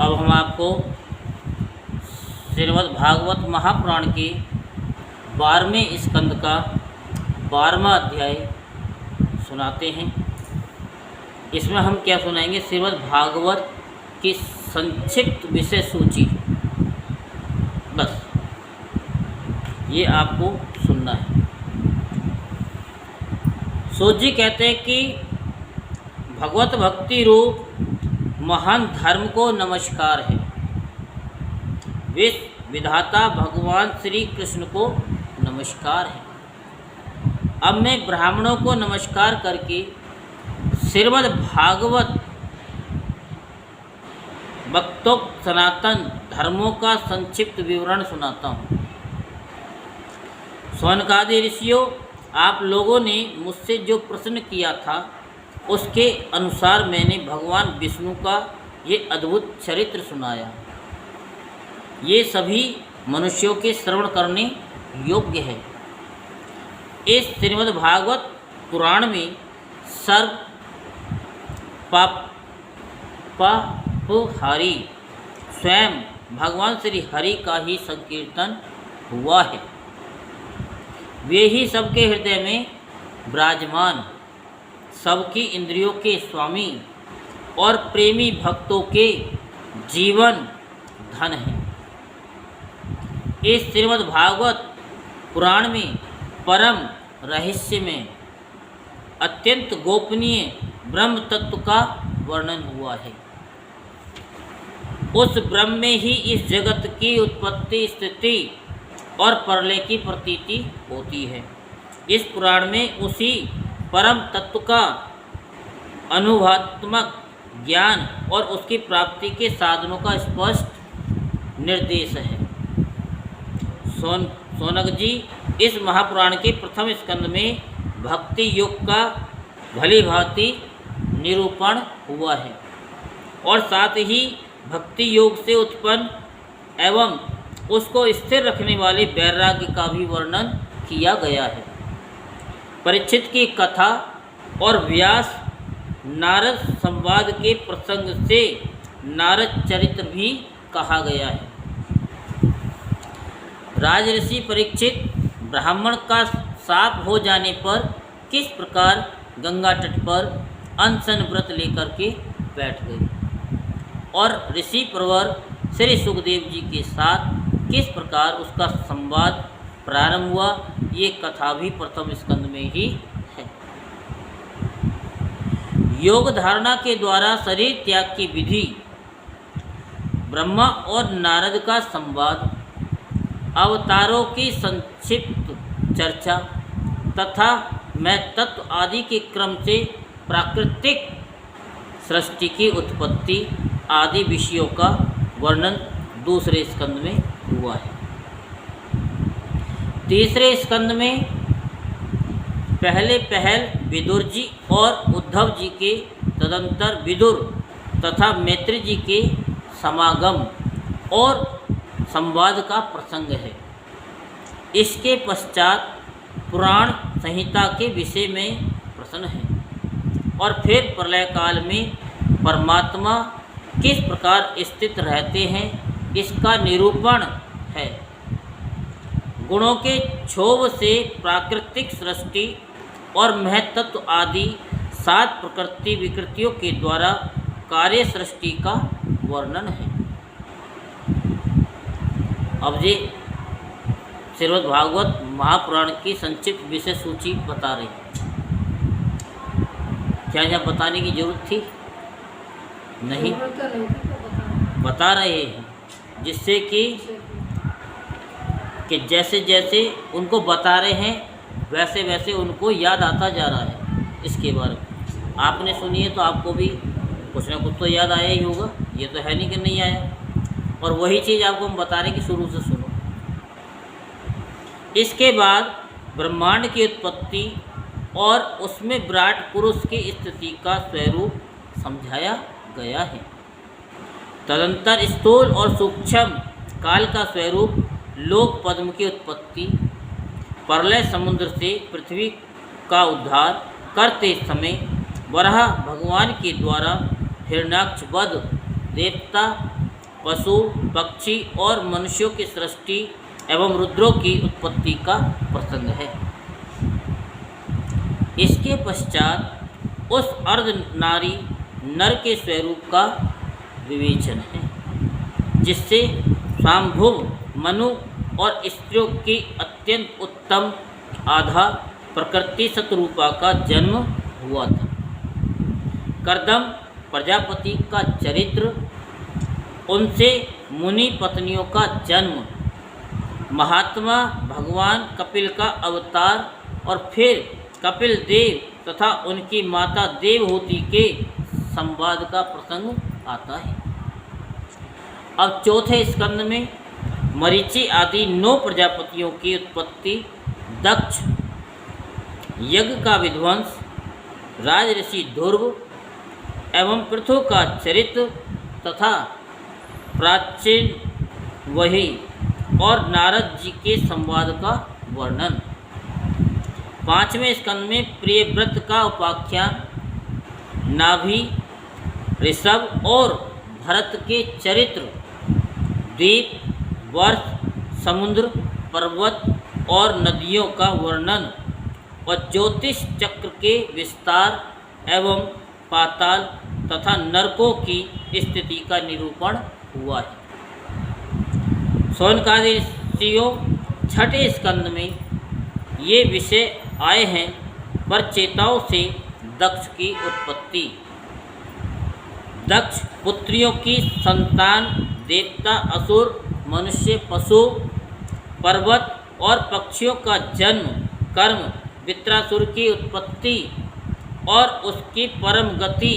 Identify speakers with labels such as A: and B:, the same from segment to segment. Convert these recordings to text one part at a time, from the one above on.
A: अब हम आपको श्रीमद् भागवत महापुराण के 12वें स्कंद का 12वां अध्याय सुनाते हैं। इसमें हम क्या सुनाएंगे? श्रीमद् भागवत की संक्षिप्त विषय सूची, बस ये आपको सुनना है। सूत जी कहते हैं कि भगवत भक्ति रूप महान धर्म को नमस्कार है। विश्व विधाता भगवान श्री कृष्ण को नमस्कार है। अब मैं ब्राह्मणों को नमस्कार करके श्रीमद् भागवत भक्तोक्त सनातन धर्मों का संक्षिप्त विवरण सुनाता हूँ। सौनकादि ऋषियों, आप लोगों ने मुझसे जो प्रश्न किया था उसके अनुसार मैंने भगवान विष्णु का ये अद्भुत चरित्र सुनाया। ये सभी मनुष्यों के श्रवण करने योग्य है। इस श्रीमद् भागवत पुराण में सर्व पापहारी स्वयं भगवान श्री हरि का ही संकीर्तन हुआ है। वे ही सबके हृदय में विराजमान, सबकी इंद्रियों के स्वामी और प्रेमी भक्तों के जीवन धन है। इस श्रीमद् भागवत पुराण में परम रहस्य में अत्यंत गोपनीय ब्रह्म तत्व का वर्णन हुआ है। उस ब्रह्म में ही इस जगत की उत्पत्ति, स्थिति और प्रलय की प्रतीति होती है। इस पुराण में उसी परम तत्व का अनुभवात्मक ज्ञान और उसकी प्राप्ति के साधनों का स्पष्ट निर्देश है। सौनक जी, इस महापुराण के प्रथम स्कंद में भक्ति योग का भली भांति निरूपण हुआ है और साथ ही भक्ति योग से उत्पन्न एवं उसको स्थिर रखने वाले वैराग्य का भी वर्णन किया गया है। परीक्षित की कथा और व्यास नारद संवाद के प्रसंग से नारद चरित्र भी कहा गया है। राजऋषि परीक्षित ब्राह्मण का शाप हो जाने पर किस प्रकार गंगा तट पर अनशन व्रत लेकर के बैठ गए और ऋषि प्रवर श्री सुखदेव जी के साथ किस प्रकार उसका संवाद प्रारंभ हुआ, ये कथा भी प्रथम स्कंद में ही है। योग धारणा के द्वारा शरीर त्याग की विधि, ब्रह्मा और नारद का संवाद, अवतारों की संक्षिप्त चर्चा तथा मैं तत्व आदि के क्रम से प्राकृतिक सृष्टि की उत्पत्ति आदि विषयों का वर्णन दूसरे स्कंद में हुआ है। तीसरे स्कंद में पहल विदुर जी और उद्धव जी के, तदंतर विदुर तथा मैत्री जी के समागम और संवाद का प्रसंग है। इसके पश्चात पुराण संहिता के विषय में प्रश्न है और फिर प्रलय काल में परमात्मा किस प्रकार स्थित रहते हैं इसका निरूपण है। गुणों के क्षोभ से प्राकृतिक सृष्टि और महत्त्व आदि 7 प्रकृति विकृतियों के द्वारा कार्य सृष्टि का वर्णन है। अब ये श्रीमद् भागवत महापुराण की संक्षिप्त विषय सूची बता रही है। क्या यहाँ बताने की जरूरत थी? नहीं, बता रहे हैं जिससे कि जैसे जैसे उनको बता रहे हैं वैसे वैसे उनको याद आता जा रहा है। इसके बारे में आपने सुनी है तो आपको भी कुछ ना कुछ तो याद आया ही होगा। ये तो है नहीं कि नहीं आया। और वही चीज़ आपको हम बता रहे हैं कि शुरू से सुनो। इसके बाद ब्रह्मांड की उत्पत्ति और उसमें विराट पुरुष की स्थिति का स्वरूप समझाया गया है। तदंतर स्थूल और सूक्ष्म काल का स्वरूप, लोक पद्म की उत्पत्ति, प्रलय समुद्र से पृथ्वी का उद्धार करते समय वराह भगवान के द्वारा हिरण्याक्ष वध देवता पशु पक्षी और मनुष्यों की सृष्टि एवं रुद्रों की उत्पत्ति का प्रसंग है। इसके पश्चात उस अर्ध नारी नर के स्वरूप का विवेचन है, जिससे स्वाम्भुव मनु और स्त्रियों की अत्यंत उत्तम आधा प्रकृति शतरूपा का जन्म हुआ था। कर्दम प्रजापति का चरित्र, उनसे मुनि पत्नियों का जन्म, महात्मा भगवान कपिल का अवतार और फिर कपिल देव तथा उनकी माता देवहूति के संवाद का प्रसंग आता है। अब चौथे स्कंद में मरीचि आदि 9 प्रजापतियों की उत्पत्ति, दक्ष यज्ञ का विध्वंस, राजऋषि ध्रुव एवं पृथु का चरित्र तथा प्राचीन वही और नारद जी के संवाद का वर्णन। 5वें स्कंद में प्रियव्रत का उपाख्यान, नाभि, ऋषभ और भरत के चरित्र, द्वीप, वर्ष, समुद्र, पर्वत और नदियों का वर्णन और ज्योतिष चक्र के विस्तार एवं पाताल तथा नरकों की स्थिति का निरूपण हुआ है। शौनकादि ऋषियों 6ठे स्कंद में ये विषय आए हैं, पर चेताओं से दक्ष की उत्पत्ति, दक्ष पुत्रियों की संतान, देवता, असुर, मनुष्य, पशु, पर्वत और पक्षियों का जन्म, कर्म, वित्रासुर की उत्पत्ति और उसकी परम गति।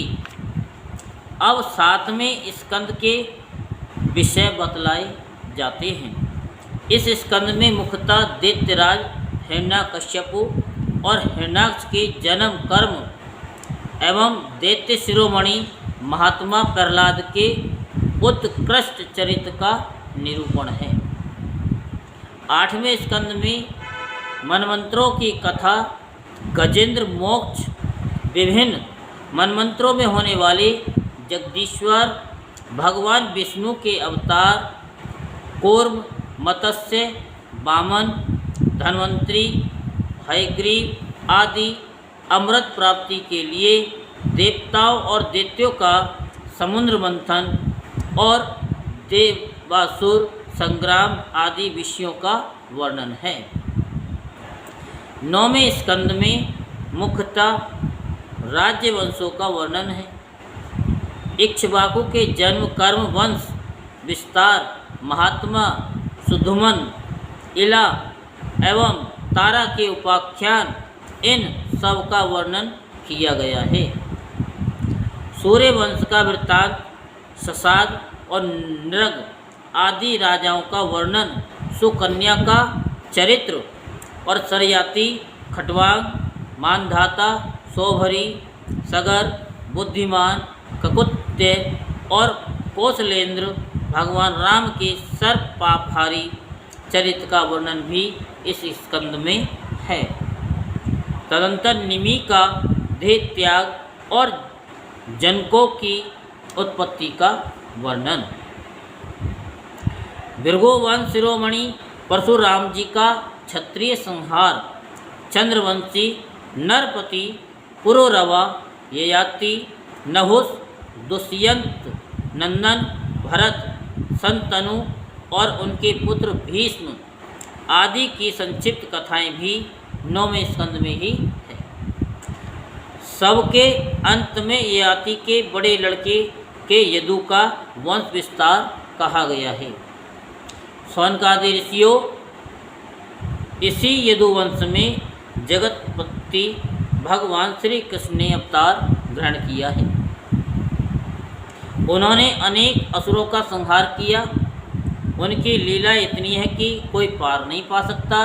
A: अब 7वें स्कंद के विषय बतलाए जाते हैं। इस स्कंद में मुख्यतः दैत्यराज हिरण्याकश्यपु और हिरण्याक्ष के जन्म, कर्म एवं दैत्य शिरोमणि महात्मा प्रहलाद के उत्कृष्ट चरित्र का निरूपण है। 8वें स्कंद में मनमंत्रों की कथा, गजेंद्र मोक्ष, विभिन्न मनमंत्रों में होने वाले जगदीश्वर, भगवान विष्णु के अवतार, कूर्म, मत्स्य, वामन, धन्वंतरी, हयग्रीव आदि, अमृत प्राप्ति के लिए देवताओं और दैत्यों का समुद्र मंथन और देवासुर संग्राम आदि विषयों का वर्णन है। 9वें स्कंद में मुख्यतः राज्य वंशों का वर्णन है। इक्ष्वाकु के जन्म, कर्म, वंश विस्तार, महात्मा, सुधुमन, इला एवं तारा के उपाख्यान, इन सब का वर्णन किया गया है। सूर्य वंश का वृत्तांत, ससाद और नृग आदि राजाओं का वर्णन, सुकन्या का चरित्र और सरयाती, खटवांग, मानधाता, सौभरी, सगर, बुद्धिमान, ककुत्य और कौशलेंद्र भगवान राम के सर्पापहारी चरित्र का वर्णन भी इस स्कंद में है। तदंतर निमि का देह त्याग और जनकों की उत्पत्ति का वर्णन, भृगुवंश शिरोमणि परशुराम जी का क्षत्रिय संहार, चंद्रवंशी नरपति पुरोरवा, ययाति, नहुस, दुष्यंत, नंदन, भरत, संतनु और उनके पुत्र भीष्म आदि की संक्षिप्त कथाएं भी 9वें स्कंद में ही है। सबके अंत में ययाति के बड़े लड़के के यदु का वंश विस्तार कहा गया है। शौनकादि ऋषियों, इसी यदुवंश में जगतपति भगवान श्री कृष्ण ने अवतार ग्रहण किया है। उन्होंने अनेक असुरों का संहार किया। उनकी लीला इतनी है कि कोई पार नहीं पा सकता।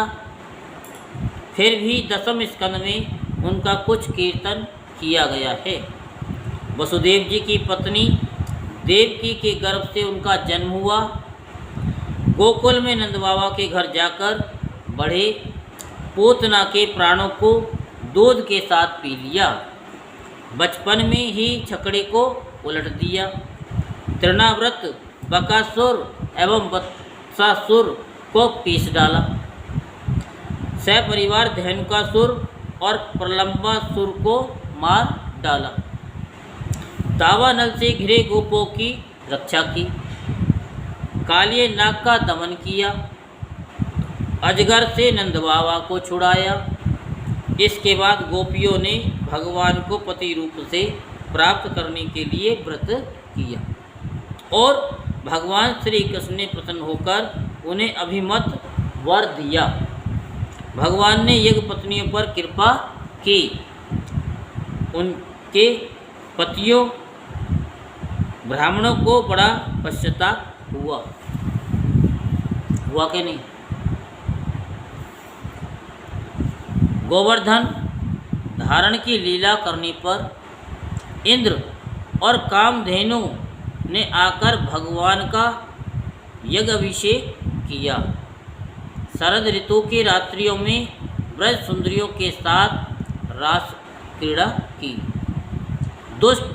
A: फिर भी 10वें स्कंद में उनका कुछ कीर्तन किया गया है। वसुदेव जी की पत्नी देवकी के गर्भ से उनका जन्म हुआ। गोकुल में नंद बाबा के घर जाकर बढ़े, पूतना के प्राणों को दूध के साथ पी लिया। बचपन में ही छकड़े को उलट दिया। तृणाव्रत बकासुर एवं वत्सासुर को पीस डाला। सपरिवार धेनुकासुर और प्रलंबासुर को मार डाला। दावानल से घिरे गोपों की रक्षा की। कालिये नाग का दमन किया। अजगर से नंद बाबा को छुड़ाया। इसके बाद गोपियों ने भगवान को पति रूप से प्राप्त करने के लिए व्रत किया और भगवान श्री कृष्ण ने प्रसन्न होकर उन्हें अभिमत वर दिया। भगवान ने यज्ञ पत्नियों पर कृपा की। उनके पतियों ब्राह्मणों को बड़ा पश्चाताप हुआ कि नहीं। गोवर्धन धारण की लीला करने पर इंद्र और कामधेनु ने आकर भगवान का यज्ञ अभिषेक किया। शरद ऋतु की रात्रियों में ब्रज सुंदरियों के साथ रास क्रीड़ा की। दुष्ट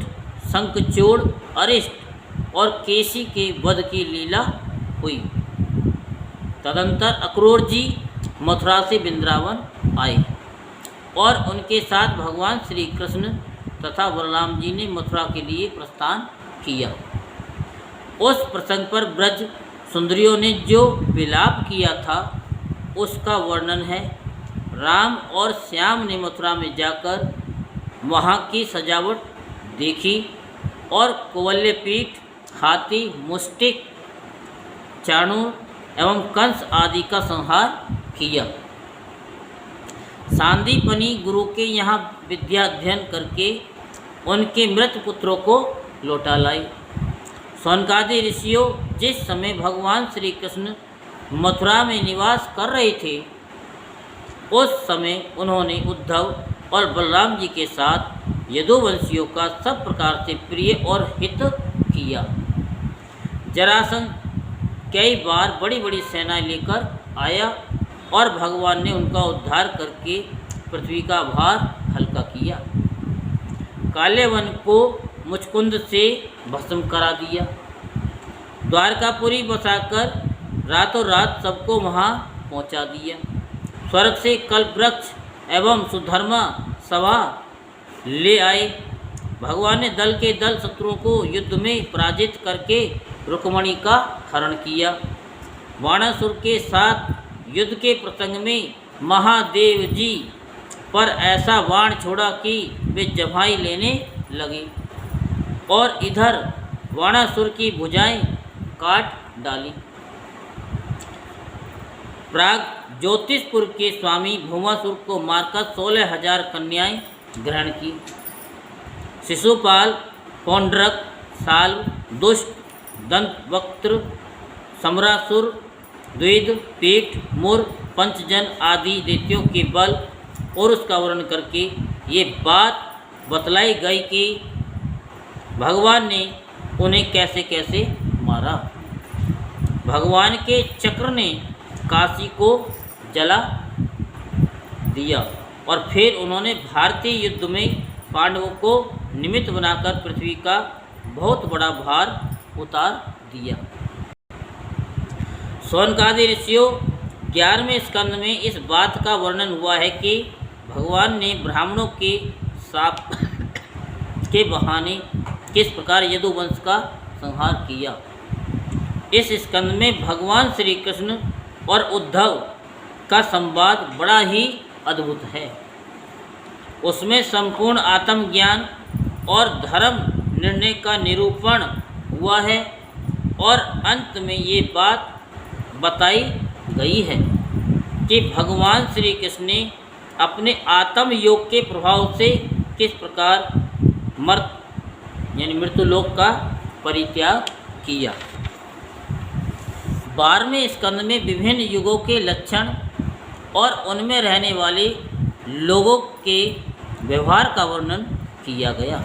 A: शंखचूड़ अरिष्ट और केसी के वध की लीला हुई। तदंतर अक्रूर जी मथुरा से वृंदावन आए और उनके साथ भगवान श्री कृष्ण तथा बलराम जी ने मथुरा के लिए प्रस्थान किया। उस प्रसंग पर ब्रज सुंदरियों ने जो विलाप किया था उसका वर्णन है। राम और श्याम ने मथुरा में जाकर वहाँ की सजावट देखी और कुवल्य पीठ, हाथी, मुष्टिक, चाणूर एवं कंस आदि का संहार किया। सांदीपनी गुरु के यहाँ विद्या अध्ययन करके उनके मृत पुत्रों को लौटा लाई। सौनकादि ऋषियों जिस समय भगवान श्री कृष्ण मथुरा में निवास कर रहे थे उस समय उन्होंने उद्धव और बलराम जी के साथ यदुवंशियों का सब प्रकार से प्रिय और हित किया। जरासंध कई बार बड़ी बड़ी सेनाएं लेकर आया और भगवान ने उनका उद्धार करके पृथ्वी का भार हल्का किया। काले वन को मुचकुंद से भस्म करा दिया। द्वारकापुरी बसाकर रातों रात सबको वहाँ पहुँचा दिया। स्वर्ग से कल्पवृक्ष एवं सुधर्मा सभा ले आए। भगवान ने दल के दल शत्रुओं को युद्ध में पराजित करके रुक्मणी का हरण किया। वाणासुर के साथ युद्ध के प्रसंग में महादेव जी पर ऐसा बाण छोड़ा कि वे जमाई लेने लगे और इधर वाणासुर की भुजाएं काट डाली। प्राग ज्योतिषपुर के स्वामी भूमासुर को मारकर 16,000 कन्याएं ग्रहण की। शिशुपाल, पौंड्रक, साल, दुष्ट, दंतवक्त्र, समरासुर, द्विद, पीठ, मुर, पंचजन आदि दैत्यों के बल और उसका वर्णन करके ये बात बतलाई गई कि भगवान ने उन्हें कैसे कैसे मारा। भगवान के चक्र ने काशी को जला दिया और फिर उन्होंने भारतीय युद्ध में पांडवों को निमित्त बनाकर पृथ्वी का बहुत बड़ा भार उतार दिया। सौनकादि ऋषियों 11वें स्कंद में इस बात का वर्णन हुआ है कि भगवान ने ब्राह्मणों के शाप के बहाने किस प्रकार यदुवंश का संहार किया। इस स्कंद में भगवान श्री कृष्ण और उद्धव का संवाद बड़ा ही अद्भुत है। उसमें संपूर्ण आत्मज्ञान और धर्म निर्णय का निरूपण हुआ है और अंत में ये बात बताई गई है कि भगवान श्री कृष्ण ने अपने आत्म योग के प्रभाव से किस प्रकार मृत्युलोक का परित्याग किया। 12वें स्कंद में विभिन्न युगों के लक्षण और उनमें रहने वाले लोगों के व्यवहार का वर्णन किया गया।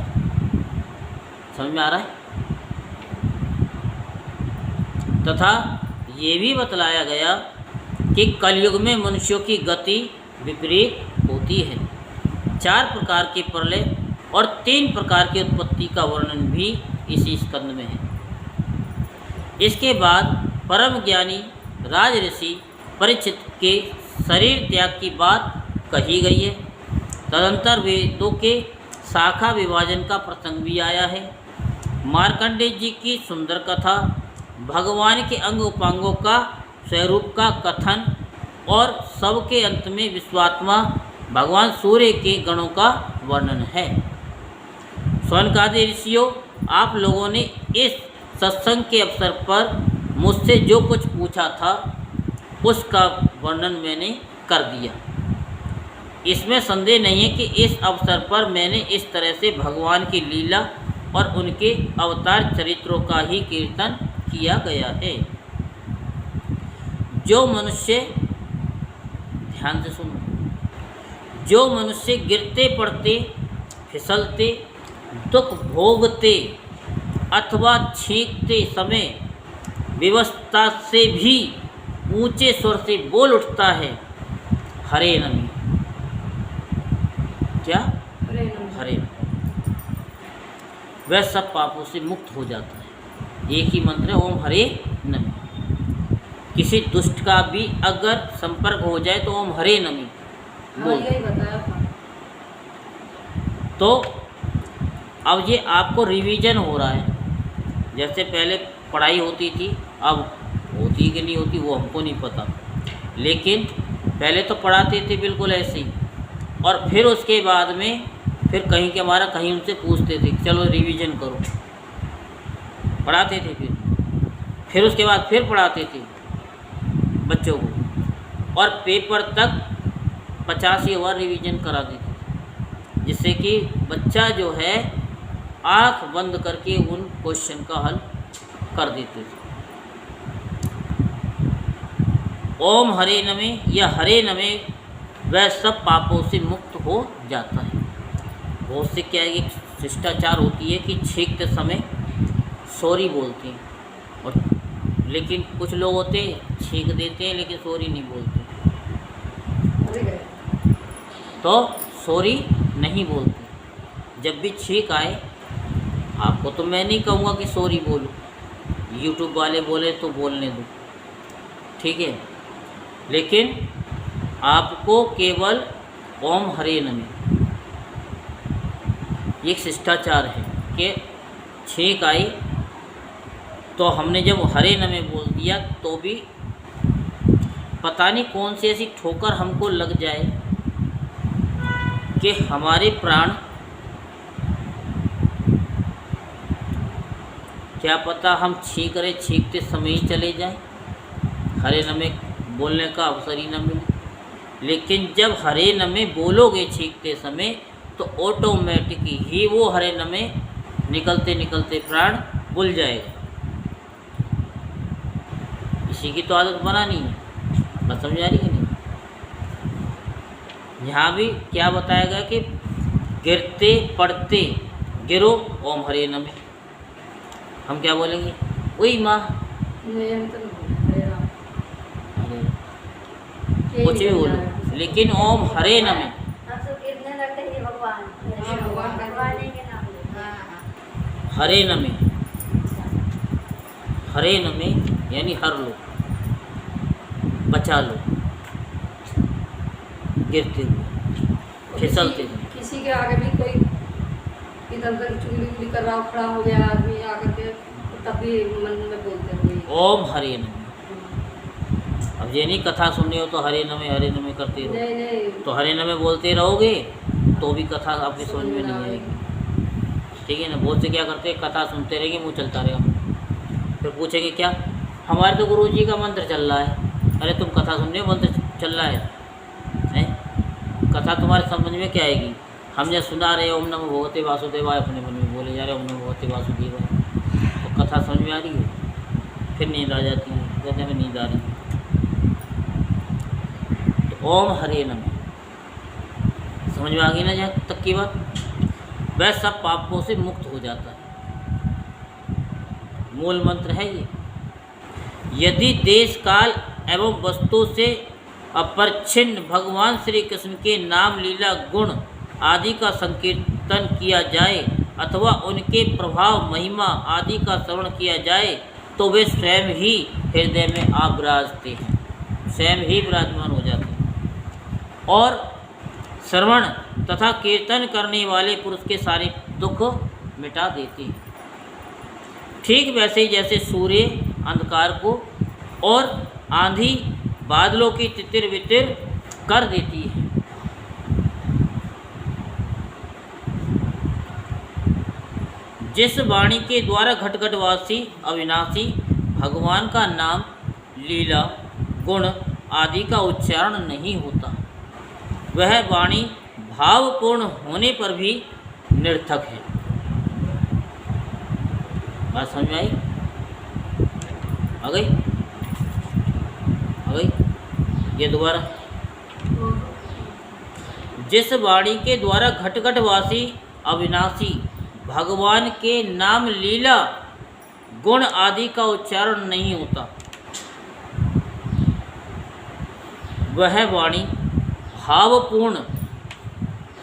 A: समझ में आ रहा है? तथा ये भी बतलाया गया कि कलयुग में मनुष्यों की गति विपरीत होती है। 4 प्रकार के प्रलय और 3 प्रकार की उत्पत्ति का वर्णन भी इसी स्कंद में है। इसके बाद परम ज्ञानी राज ऋषि परीक्षित के शरीर त्याग की बात कही गई है। तदंतर वेदों के शाखा विभाजन का प्रसंग भी आया है। मार्कंडेय जी की सुंदर कथा, भगवान के अंग उपांगों का स्वरूप का कथन और सबके अंत में विश्वात्मा भगवान सूर्य के गणों का वर्णन है। शौनकादि ऋषियों, आप लोगों ने इस सत्संग के अवसर पर मुझसे जो कुछ पूछा था उसका वर्णन मैंने कर दिया। इसमें संदेह नहीं है कि इस अवसर पर मैंने इस तरह से भगवान की लीला और उनके अवतार चरित्रों का ही कीर्तन किया गया है। जो मनुष्य, ध्यान से सुनो, जो मनुष्य गिरते पड़ते, फिसलते, दुख भोगते अथवा छींकते समय विवशता से भी ऊंचे स्वर से बोल उठता है, हरे नमः, क्या हरे नमः, वह सब पापों से मुक्त हो जाता है। एक ही मंत्र है, ओम हरे नमः। किसी दुष्ट का भी अगर संपर्क हो जाए तो ओम हरे नमः बोल। तो अब ये आपको रिवीजन हो रहा है। जैसे पहले पढ़ाई होती थी, अब होती कि नहीं होती वो हमको नहीं पता, लेकिन पहले तो पढ़ाते थे बिल्कुल ऐसे ही, और फिर उसके बाद में फिर कहीं के हमारा कहीं उनसे पूछते थे चलो रिवीजन करो, पढ़ाते थे। फिर उसके बाद फिर पढ़ाते थे बच्चों को, और पेपर तक 50 बार रिवीजन करा देते थे, जिससे कि बच्चा जो है आँख बंद करके उन क्वेश्चन का हल कर देते थे। ओम हरे नमः या हरे नमः वह सब पापों से मुक्त हो जाता है। बहुत से क्या एक शिष्टाचार होती है कि छींकते समय सॉरी बोलते हैं, और लेकिन कुछ लोग होते हैं छींक देते हैं लेकिन सॉरी नहीं बोलते, तो सॉरी नहीं बोलते। जब भी छींक आए, आपको तो मैं नहीं कहूँगा कि सॉरी बोलो, यूट्यूब वाले बोले तो बोलने दो, ठीक है, लेकिन आपको केवल ओम हरे नमः, एक शिष्टाचार है कि छींक आई तो हमने जब हरे नमः बोल दिया तो भी पता नहीं कौन सी ऐसी ठोकर हमको लग जाए कि हमारे प्राण, क्या पता हम छींक रहे छींकते समय ही चले जाए, हरे नमः बोलने का अवसर ही न मिले। लेकिन जब हरे नमः बोलोगे छींकते समय तो ऑटोमेटिक ही वो हरे नमः निकलते निकलते प्राण भूल जाएगा। इसी की तो आदत बनानी है, बस समझ आ रही है नहीं। यहाँ भी क्या बताया गया कि गिरते पड़ते गिरो ओम हरे नमः, हम क्या बोलेंगे, वही माँ कुछ भी बोलो, लेकिन ओम हरे नमः, हरे नमः, हरे नमः यानी हर लो, बचा लो गिरते हुए, फिसलते हुए।
B: किसी के आगे भी कोई इधर उधर चुगली कर रहा, खड़ा हो गया आदमी आकर के, तब भी मन में बोलते हुए
A: ओम हरे नमः। अब ये नहीं कथा सुननी हो तो हरे नमः करते रहो,
B: नहीं।
A: तो हरे नमः बोलते रहोगे तो भी कथा आपकी समझ में नहीं आएगी, ठीक है ना। बहुत से क्या करते हैं, कथा सुनते रहेंगे, मुँह चलता रहेगा, फिर पूछेंगे क्या, हमारे तो गुरु जी का मंत्र चल रहा है। अरे तुम कथा सुन रहे हो, मंत्र चल रहा है, कथा तुम्हारे समझ में क्या आएगी। हम जब सुना रहे ओम नमो भगवते वासुदेवाय, अपने मन में बोले जा रहे ओम नमो भगवते वासुदेवाय, तो कथा समझ में आ रही है, फिर नींद आ जाती है, कहते हमें नींद आ रही है। तो ओम हरे नमः समझ में आ गई ना जहाँ तक की बात, वह सब पापों से मुक्त हो जाता है। मूल मंत्र है ये। यदि देश काल एवं वस्तु से अपरिच्छिन्न भगवान श्री कृष्ण के नाम लीला गुण आदि का संकीर्तन किया जाए अथवा उनके प्रभाव महिमा आदि का श्रवण किया जाए तो वे स्वयं ही हृदय में आ विराजते हैं, स्वयं ही विराजमान हो जाते हैं और श्रवण तथा कीर्तन करने वाले पुरुष के सारे दुख मिटा देते हैं। ठीक वैसे ही जैसे सूर्य अंधकार को और आंधी बादलों की तितिर बितिर कर देती है। जिस वाणी के द्वारा घटघटवासी अविनाशी भगवान का नाम, लीला, गुण आदि का उच्चारण नहीं होता, वह वाणी भावपूर्ण होने पर भी निरर्थक है। बात समझ में आई? आ गई? आ गई? ये दोबारा, जिस वाणी के द्वारा घटघटवासी अविनाशी भगवान के नाम, लीला, गुण आदि का उच्चारण नहीं होता, वह वाणी भावपूर्ण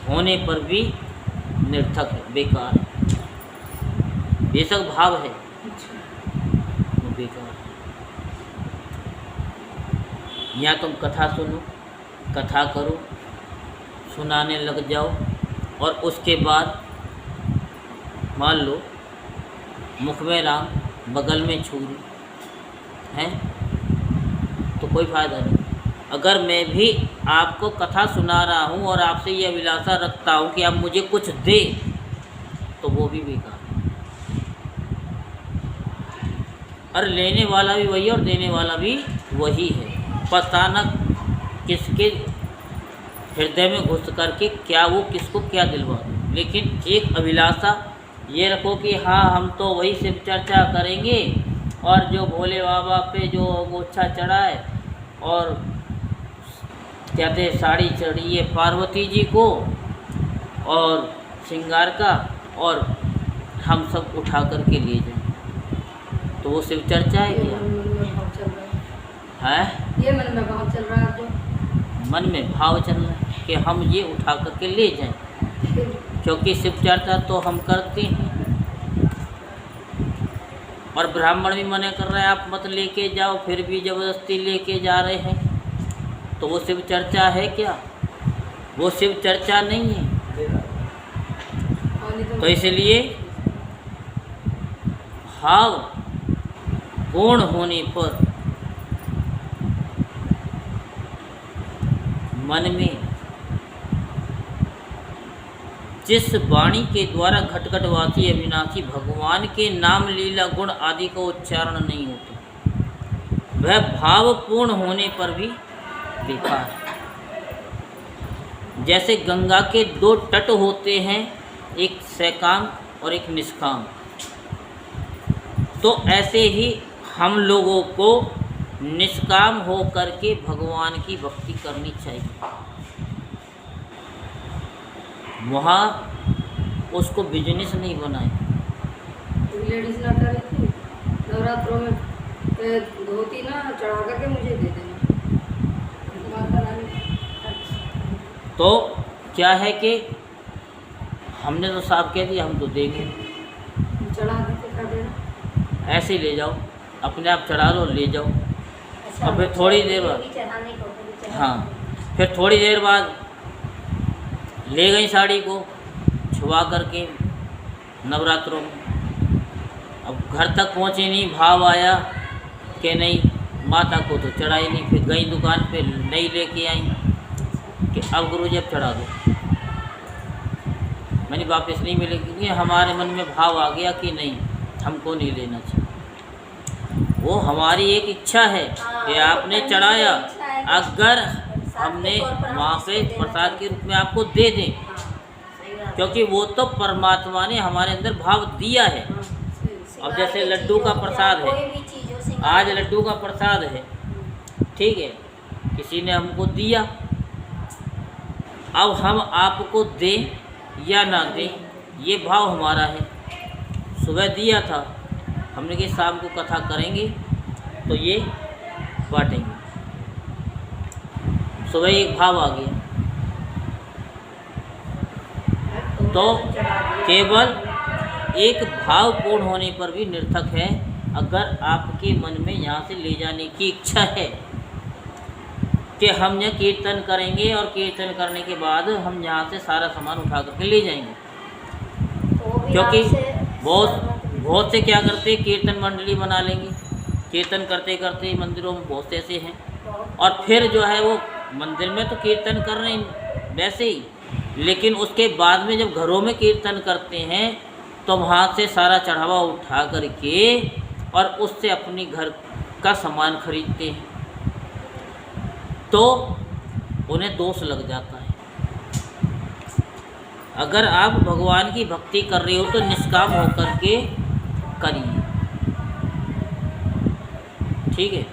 A: होने पर भी निरर्थक है, बेकार है। बेशक भाव है वो बेकार है। यहाँ तुम कथा सुनो, कथा करो, सुनाने लग जाओ और उसके बाद मान लो मुख में राम बगल में छुरी है तो कोई फ़ायदा नहीं। अगर मैं भी आपको कथा सुना रहा हूँ और आपसे ये अभिलाषा रखता हूँ कि आप मुझे कुछ दे, तो वो भी बेकार है। और लेने वाला भी वही और देने वाला भी वही है। पता न किसके हृदय में घुस करके क्या वो किसको क्या दिलवा दे। लेकिन एक अभिलाषा ये रखो कि हाँ हम तो वही शिव चर्चा करेंगे और जो भोले बाबा पे जो गोच्छा चढ़ा है और कहते साड़ी चढ़ी है पार्वती जी को और श्रृंगार का, और हम सब उठा करके ले जाएं, तो वो शिव चर्चा है क्या? है
B: ये मन में भाव चल रहा है, जो
A: मन में भाव चल रहा है कि हम ये उठा करके ले जाएं, क्योंकि शिव चर्चा तो हम करते हैं। और ब्राह्मण भी मना कर रहे हैं आप मत लेके जाओ, फिर भी ज़बरदस्ती लेके जा रहे हैं, तो वो शिव चर्चा है क्या? वो शिव चर्चा नहीं है। तो इसलिए भाव पूर्ण होने पर मन में जिस वाणी के द्वारा घटघटवासी अविनाशी भगवान के नाम, लीला, गुण आदि का उच्चारण नहीं होता, वह भाव पूर्ण होने पर भी बेकार है। जैसे गंगा के दो तट होते हैं, एक सकाम और एक निष्काम, तो ऐसे ही हम लोगों को निष्काम हो करके भगवान की भक्ति करनी चाहिए। वहाँ उसको बिजनेस नहीं बनाए।
B: लेडीज ना कर रही थी नवरात्रों में, धोती ना चढ़ा करके मुझे दे देना।
A: तो क्या है कि हमने तो साफ कह दिया हम तो देंगे,
B: चढ़ा देते कर देना,
A: ऐसे ही ले जाओ, अपने आप चढ़ा लो, ले जाओ। और फिर थोड़ी देर बाद, हाँ फिर थोड़ी देर बाद ले गई साड़ी को छुआ करके नवरात्रों में। अब घर तक पहुँचे नहीं, भाव आया कि नहीं माता को तो चढ़ाई नहीं, फिर गई दुकान पे नई लेके आई कि अब गुरुजी अब चढ़ा दो, मैंने वापस नहीं मिलेगी, क्योंकि हमारे मन में भाव आ गया कि नहीं हमको नहीं लेना चाहिए। वो हमारी एक इच्छा है कि आपने चढ़ाया, अगर हमने वहाँ पे प्रसाद के रूप में आपको दे दें, क्योंकि वो तो परमात्मा ने हमारे अंदर भाव दिया है। अब जैसे लड्डू का प्रसाद है, आज लड्डू का प्रसाद है, ठीक है, किसी ने हमको दिया, अब हम आपको दें या ना दें ये भाव हमारा है। सुबह दिया था, हमने कि शाम को कथा करेंगे तो ये बांटेंगे, सुबह एक भाव आ गया, तो केवल एक भाव पूर्ण होने पर भी निर्थक है अगर आपके मन में यहाँ से ले जाने की इच्छा है कि हम यह कीर्तन करेंगे और कीर्तन करने के बाद हम यहाँ से सारा सामान उठा करके ले जाएंगे,
B: तो भी
A: क्योंकि
B: आपसे
A: बहुत से क्या करते कीर्तन मंडली बना लेंगे, कीर्तन करते करते मंदिरों में बहुत से ऐसे हैं, और फिर जो है वो मंदिर में तो कीर्तन कर रहे हैं वैसे ही, लेकिन उसके बाद में जब घरों में कीर्तन करते हैं तो वहाँ से सारा चढ़ावा उठा करके और उससे अपनी घर का सामान खरीदते हैं, तो उन्हें दोष लग जाता है। अगर आप भगवान की भक्ति कर रहे हो तो निष्काम होकर के करिए, ठीक है,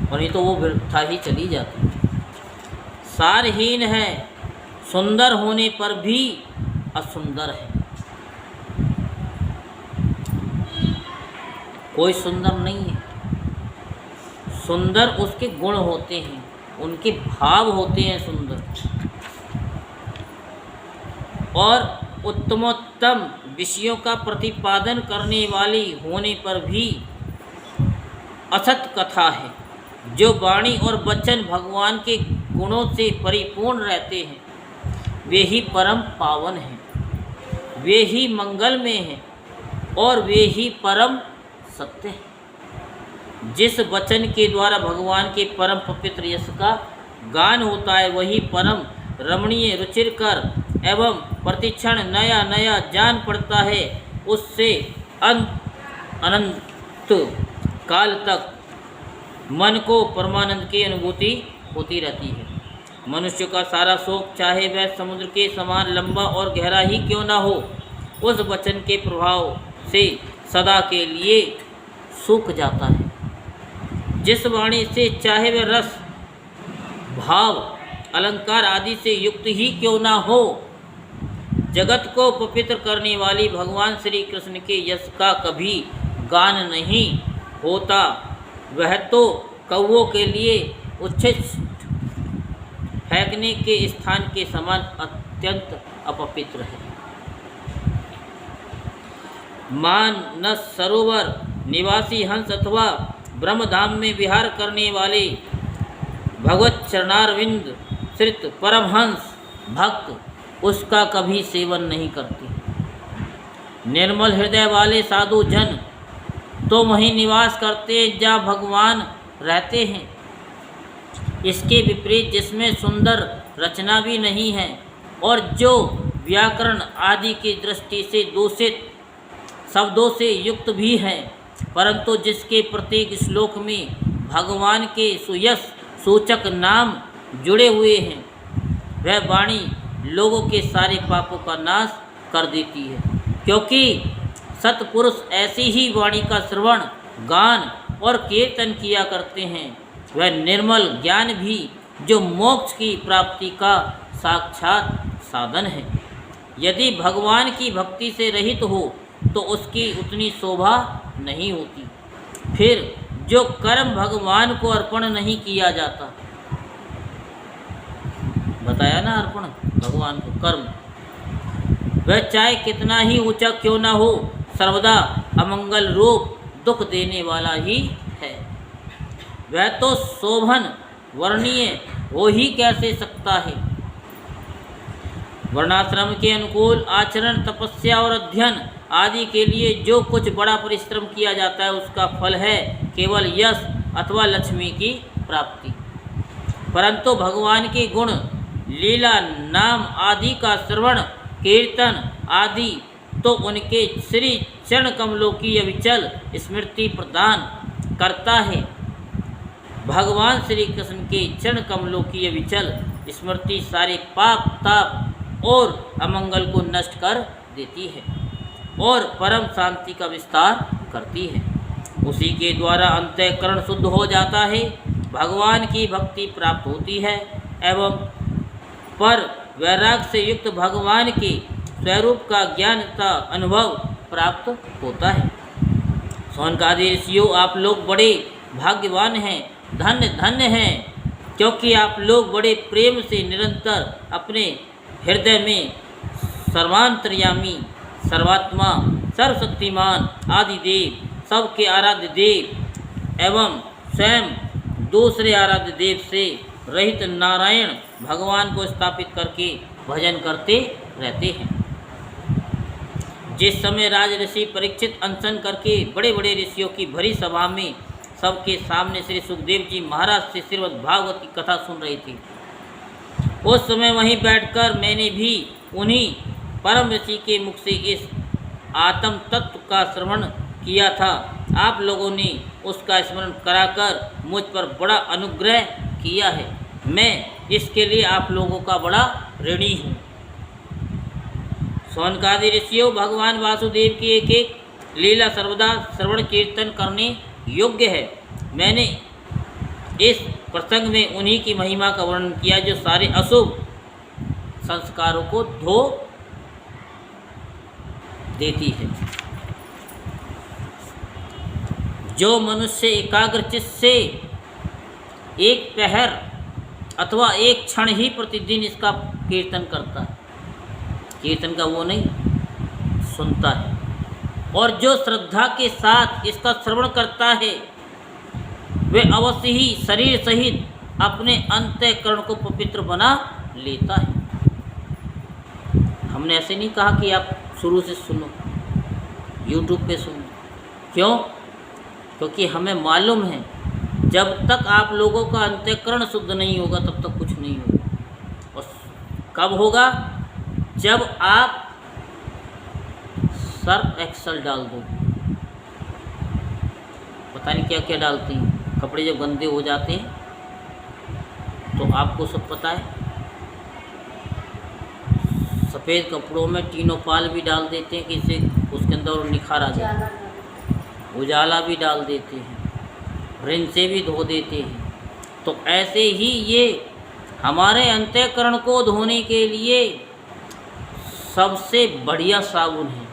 A: और नहीं तो वो व्यर्था ही चली जाती है। सारहीन है, सुंदर होने पर भी असुंदर है। कोई सुंदर नहीं है, सुंदर उसके गुण होते हैं, उनके भाव होते हैं सुंदर, और उत्तमोत्तम विषयों का प्रतिपादन करने वाली होने पर भी असत कथा है। जो वाणी और वचन भगवान के गुणों से परिपूर्ण रहते हैं वे ही परम पावन हैं, वे ही मंगलमय हैं और वे ही परम सत्य है। जिस वचन के द्वारा भगवान के परम पवित्र यश का गान होता है वही परम रमणीय, रुचिकर एवं प्रतिक्षण नया नया जान पड़ता है। उससे अनंत काल तक मन को परमानंद की अनुभूति होती रहती है। मनुष्य का सारा शोक चाहे वह समुद्र के समान लंबा और गहरा ही क्यों ना हो, उस वचन के प्रभाव से सदा के लिए सूख जाता है। जिस वाणी से चाहे वह रस, भाव, अलंकार आदि से युक्त ही क्यों ना हो, जगत को पवित्र करने वाली भगवान श्री कृष्ण के यश का कभी गान नहीं होता, वह तो कौवों के लिए उच्छिष्ट फेंकने के स्थान के समान अत्यंत अपवित्र है। मानस सरोवर निवासी हंस अथवा ब्रह्मधाम में विहार करने वाले भगवत चरणारविंद श्रित परमहंस भक्त उसका कभी सेवन नहीं करते। निर्मल हृदय वाले साधु जन तो वहीं निवास करते हैं जहाँ भगवान रहते हैं। इसके विपरीत जिसमें सुंदर रचना भी नहीं है और जो व्याकरण आदि की दृष्टि से दूषित शब्दों से युक्त भी है, परंतु जिसके प्रत्येक श्लोक में भगवान के सुयश सूचक नाम जुड़े हुए हैं, वह वाणी लोगों के सारे पापों का नाश कर देती है। क्योंकि सत्पुरुष ऐसी ही वाणी का श्रवण, गान और कीर्तन किया करते हैं। वह निर्मल ज्ञान भी जो मोक्ष की प्राप्ति का साक्षात साधन है। यदि भगवान की भक्ति से रहित हो तो उसकी उतनी शोभा नहीं होती। फिर जो कर्म भगवान को अर्पण नहीं किया जाता, बताया ना, अर्पण भगवान को कर्म, वह चाहे कितना ही ऊंचा क्यों ना हो, सर्वदा अमंगल रूप दुख देने वाला ही है। वह तो शोभन वर्णीय हो ही कैसे सकता है। वर्णाश्रम के अनुकूल आचरण, तपस्या और अध्ययन आदि के लिए जो कुछ बड़ा परिश्रम किया जाता है उसका फल है केवल यश अथवा लक्ष्मी की प्राप्ति। परंतु भगवान के गुण, लीला, नाम आदि का श्रवण, कीर्तन आदि तो उनके श्री चरण कमलों की अविचल स्मृति प्रदान करता है। भगवान श्री कृष्ण के चरण कमलों की अविचल स्मृति सारे पाप, ताप और अमंगल को नष्ट कर देती है और परम शांति का विस्तार करती है। उसी के द्वारा अंतःकरण शुद्ध हो जाता है, भगवान की भक्ति प्राप्त होती है एवं पर वैराग्य से युक्त भगवान के स्वरूप का ज्ञान तथा अनुभव प्राप्त होता है। शौनकादि ऋषियों, आप लोग बड़े भाग्यवान हैं, धन्य धन्य हैं, क्योंकि आप लोग बड़े प्रेम से निरंतर अपने हृदय में सर्वांतर्यामी, सर्वात्मा, सर्वशक्तिमान आदिदेव, सबके आराध्य देव एवं स्वयं दूसरे आराध्य देव से रहित नारायण भगवान को स्थापित करके भजन करते रहते हैं। जिस समय राज ऋषि परीक्षित अनशन करके बड़े बड़े ऋषियों की भरी सभा में सबके सामने श्री सुखदेव जी महाराज से श्रीमद् भागवत की कथा सुन रही थी, उस समय वहीं बैठकर मैंने भी उन्हीं परम ऋषि के मुख से इस आत्म तत्व का श्रवण किया था। आप लोगों ने उसका स्मरण कराकर मुझ पर बड़ा अनुग्रह किया है। मैं इसके लिए आप लोगों का बड़ा ऋणी हूँ। सौनकादि ऋषियों, भगवान वासुदेव की एक एक लीला सर्वदा श्रवण कीर्तन करने योग्य है। मैंने इस प्रसंग में उन्हीं की महिमा का वर्णन किया जो सारे अशुभ संस्कारों को धो देती है। जो मनुष्य एकाग्रचित्त से एक पहर अथवा एक क्षण ही प्रतिदिन इसका कीर्तन करता है, कीर्तन का वो नहीं सुनता है, और जो श्रद्धा के साथ इसका श्रवण करता है, वे अवश्य ही शरीर सहित अपने अंतःकरण को पवित्र बना लेता है। हमने ऐसे नहीं कहा कि आप शुरू से सुनो, YouTube पे सुनो। क्यों? क्योंकि हमें मालूम है जब तक आप लोगों का अंतःकरण शुद्ध नहीं होगा तब तक कुछ नहीं होगा। और कब होगा? जब आप सर्फ एक्सल डाल दो, पता नहीं क्या क्या डालती हैं, कपड़े जब गंदे हो जाते हैं तो आपको सब पता है, सफ़ेद कपड़ों में टीनोपाल भी डाल देते हैं कि इससे उसके अंदर और निखार आ जाए, उजाला भी डाल देते हैं, रिन से भी धो देते हैं। तो ऐसे ही ये हमारे अंतःकरण को धोने के लिए सबसे बढ़िया साबुन है।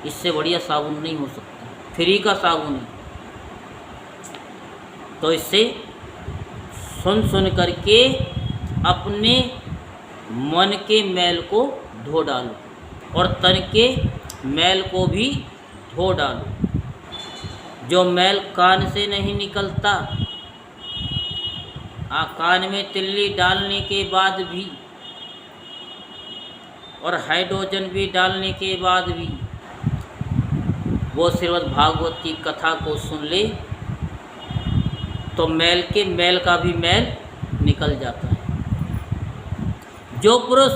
A: इससे बढ़िया साबुन नहीं हो सकता, फ्री का साबुन है। तो इससे सुन सुन करके अपने मन के मैल को धो डालो और तन के मैल को भी धो डालो। जो मैल कान से नहीं निकलता, कान में तिल्ली डालने के बाद भी और हाइड्रोजन भी डालने के बाद भी वो श्रीमद् भागवत की कथा को सुन ले तो मैल के मैल का भी मैल निकल जाता है। जो पुरुष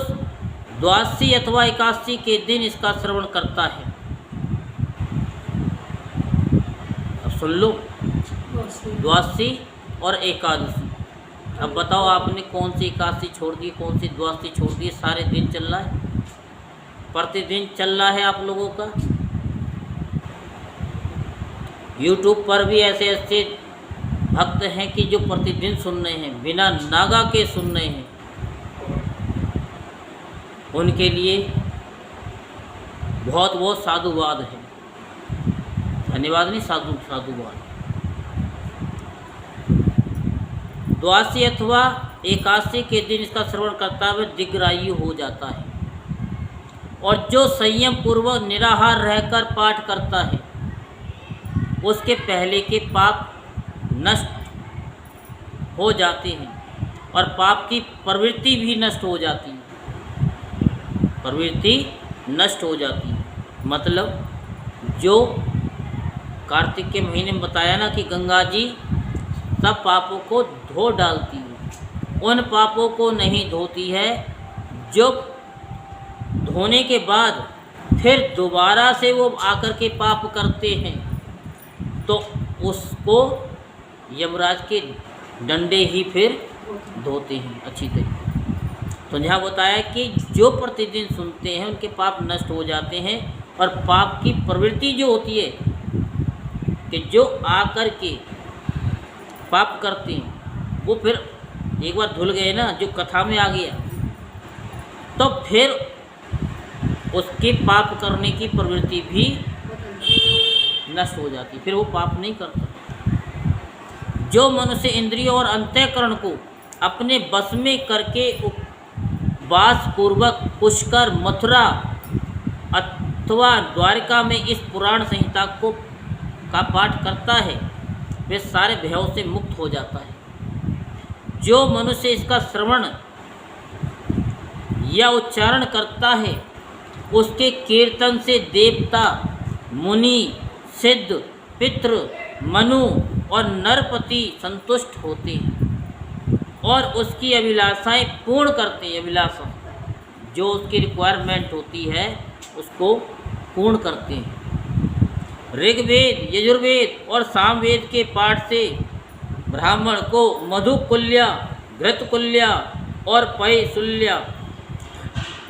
A: द्वादशी अथवा एकादशी के दिन इसका श्रवण करता है, अब सुन लो, द्वादशी और एकादशी। अब बताओ आपने कौन सी एकादशी छोड़ दी, कौन सी द्वादशी छोड़ दी? सारे दिन चल रहा है, प्रतिदिन चल रहा है आप लोगों का। YouTube पर भी ऐसे ऐसे भक्त हैं कि जो प्रतिदिन सुन रहे हैं, बिना नागा के सुन रहे हैं। उनके लिए बहुत बहुत साधुवाद है, धन्यवाद नहीं, साधुवाद। द्वादशी अथवा एकादशी के दिन इसका श्रवण करता हुआ दिग्रायु हो जाता है। और जो संयम पूर्वक निराहार रहकर पाठ करता है, उसके पहले के पाप नष्ट हो जाते हैं और पाप की प्रवृत्ति भी नष्ट हो जाती है। प्रवृत्ति नष्ट हो जाती है मतलब जो कार्तिक के महीने में बताया ना कि गंगा जी सब पापों को धो डालती है, उन पापों को नहीं धोती है जो धोने के बाद फिर दोबारा से वो आकर के पाप करते हैं, तो उसको यमराज के डंडे ही फिर धोते हैं अच्छी तरीके। तो यहाँ बताया कि जो प्रतिदिन सुनते हैं उनके पाप नष्ट हो जाते हैं और पाप की प्रवृत्ति जो होती है कि जो आकर के पाप करते हैं वो फिर एक बार धुल गए ना, जो कथा में आ गया, तो फिर उसके पाप करने की प्रवृत्ति भी नष्ट हो जाती, फिर वो पाप नहीं करता। जो मनुष्य इंद्रियों और अंतःकरण को अपने बस में करके उपवास पूर्वक पुष्कर, मथुरा अथवा द्वारिका में इस पुराण संहिता का पाठ करता है वे सारे भयों से मुक्त हो जाता है। जो मनुष्य इसका श्रवण या उच्चारण करता है उसके कीर्तन से देवता, मुनि, सिद्ध, पितृ, मनु और नरपति संतुष्ट होते हैं और उसकी अभिलाषाएं पूर्ण करते हैं। अभिलाषा जो उसकी रिक्वायरमेंट होती है उसको पूर्ण करते हैं। ऋग्वेद, यजुर्वेद और सामवेद के पाठ से ब्राह्मण को मधुकुल्या, घृतकुल्या और पयशूल्या,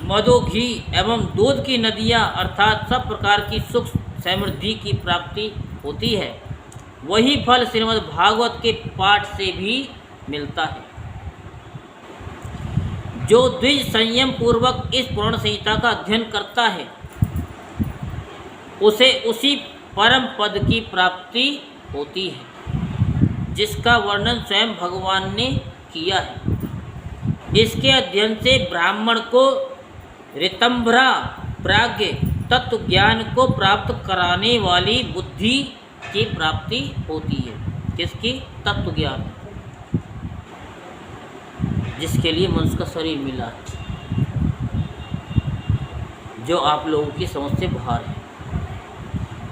A: मधु, घी एवं दूध की नदियाँ अर्थात सब प्रकार की सुख समृद्धि की प्राप्ति होती है। वही फल श्रीमद् भागवत के पाठ से भी मिलता है। जो द्विज संयम पूर्वक इस पुराण संहिता का अध्ययन करता है उसे उसी परम पद की प्राप्ति होती है जिसका वर्णन स्वयं भगवान ने किया है। इसके अध्ययन से ब्राह्मण को ऋतंभरा प्राज्ञ तत्व ज्ञान को प्राप्त कराने वाली बुद्धि की प्राप्ति होती है। किसकी? तत्व ज्ञान, जिसके लिए मनुष्य का शरीर मिला है, जो आप लोगों की समझ से बाहर है।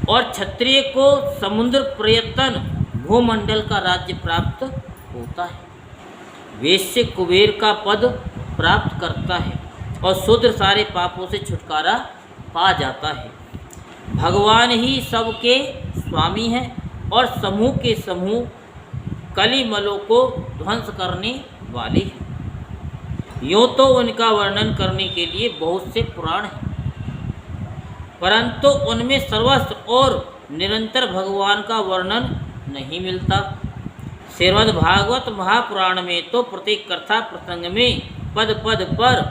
A: और क्षत्रिय को समुद्र प्रयत्न भूमंडल का राज्य प्राप्त होता है। वैश्य कुबेर का पद प्राप्त करता है और शूद्र सारे पापों से छुटकारा पा जाता है। भगवान ही सबके स्वामी हैं और समूह के समूह कलिमलों को ध्वंस करने वाले हैं। यूँ तो उनका वर्णन करने के लिए बहुत से पुराण हैं, परंतु उनमें सर्वस्व और निरंतर भगवान का वर्णन नहीं मिलता। श्रीमद् भागवत महापुराण में तो प्रत्येक कथा प्रसंग में पद पद पर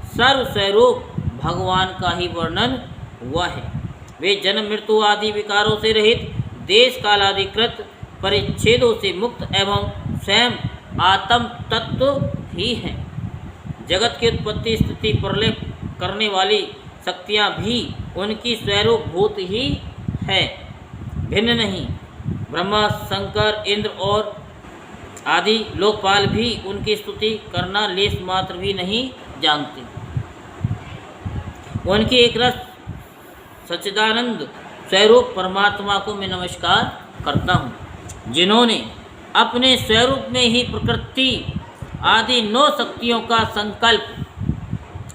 A: सर्वस्वरूप भगवान का ही वर्णन हुआ है। वे जन्म मृत्यु आदि विकारों से रहित, देश कालाधिकृत परिच्छेदों से मुक्त एवं स्वयं आत्म तत्व ही हैं। जगत की उत्पत्ति, स्थिति, प्रलय करने वाली शक्तियाँ भी उनकी स्वरूप भूत ही है, भिन्न नहीं। ब्रह्मा, शंकर, इंद्र और आदि लोकपाल भी उनकी स्तुति करना लेश मात्र भी नहीं जानते। उनके एक रस सच्चिदानंद स्वरूप परमात्मा को मैं नमस्कार करता हूँ, जिन्होंने अपने स्वरूप में ही प्रकृति आदि 9 शक्तियों का संकल्प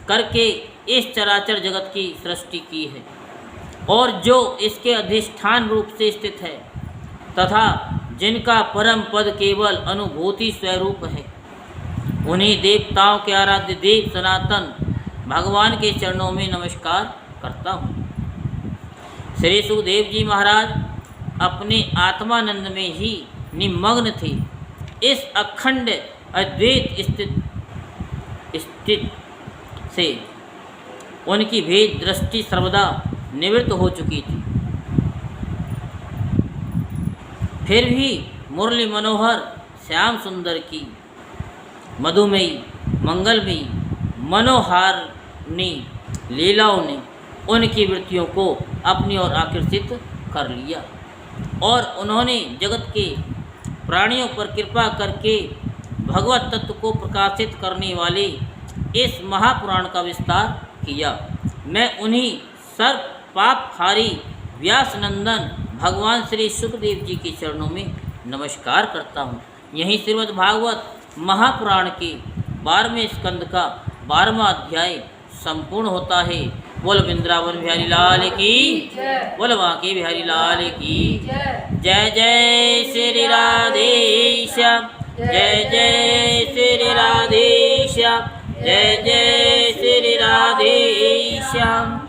A: करके इस चराचर जगत की सृष्टि की है और जो इसके अधिष्ठान रूप से स्थित है तथा जिनका परम पद केवल अनुभूति स्वरूप है। उन्हीं देवताओं के आराध्य देव सनातन भगवान के चरणों में नमस्कार करता हूँ। श्री सुखदेव जी महाराज अपने आत्मानंद में ही निमग्न थे। इस अखंड अद्वैत स्थित से उनकी भेद दृष्टि सर्वदा निवृत्त हो चुकी थी। फिर भी मुरली मनोहर श्याम सुंदर की मधुमयी मंगलमयी मनोहारिणी लीलाओं ने उनकी वृत्तियों को अपनी ओर आकर्षित कर लिया और उन्होंने जगत के प्राणियों पर कृपा करके भगवत तत्व को प्रकाशित करने वाले इस महापुराण का विस्तार किया। मैं उन्हीं सर्व पापहारी व्यासनंदन भगवान श्री सुखदेव जी के चरणों में नमस्कार करता हूँ। यहीं श्रीमद् भागवत महापुराण के 12वें स्कंद का 12वां अध्याय संपूर्ण होता है। बोल वृंदावन बिहारी लाल की, बोल बांके बिहारी लाल की। जय जय श्री राधेश्याम, जय जय श्री राधेश्याम, जय जय श्री राधेश्याम।